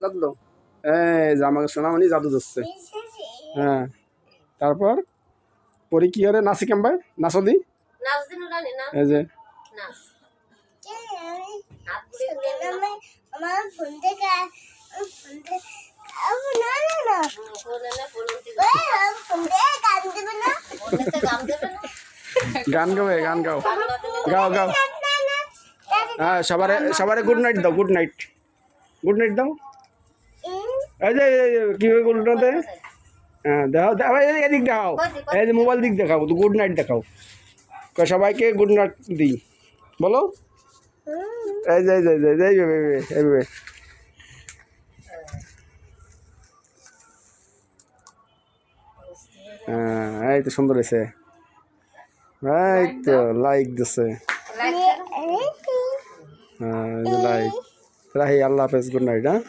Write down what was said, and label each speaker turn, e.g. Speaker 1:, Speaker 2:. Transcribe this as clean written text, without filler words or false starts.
Speaker 1: জাদু দাও। এই যে আমাকে সোনামণি জাদু দিচ্ছে। হ্যাঁ, তারপর পরে কি করে নাচি কেমবাই নাচো দি এই যে গান গাবে গান গাও গাও গাও। হ্যাঁ, সবারে সবারে গুড নাইট দাও, গুড নাইট, গুড নাইট দাও। এই যে কীভাবে গুড নাইট দেয়? হ্যাঁ দেখাও দেখাও, এদিক দেখাও, এই যে মোবাইল দিক দেখাও, তো গুড নাইট দেখাও, সবাইকে গুড নাইট দিই বলো। এই যে এইভাবে হ্যাঁ, এই তো সুন্দর হয়েছে। এই তো লাইক দিচ্ছে। হ্যাঁ, লাইক রাহি। আল্লাহ হাফেজ, গুড নাইট। হ্যাঁ।